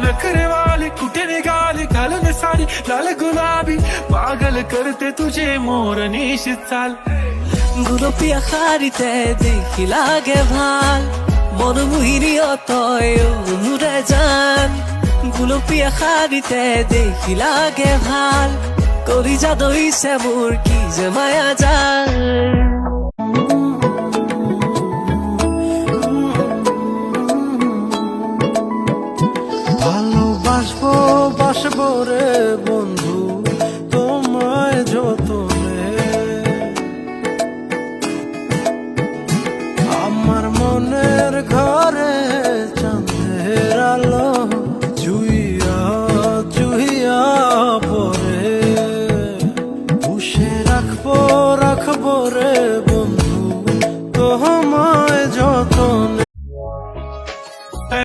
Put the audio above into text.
नखरे वाली कुठे निघाली घालून साडी लाल गुलाबी पागल करते तुझे मोर निशित चाल গুলপীয়া শাড়িতে দেখি লাগে ভাল মনোমোহিনী তই অনুরে জান গুলপীয়া শাড়িতে দেখি লাগে ভাল কলিজা দইছে মোৰ কি যে মায়া যাৰ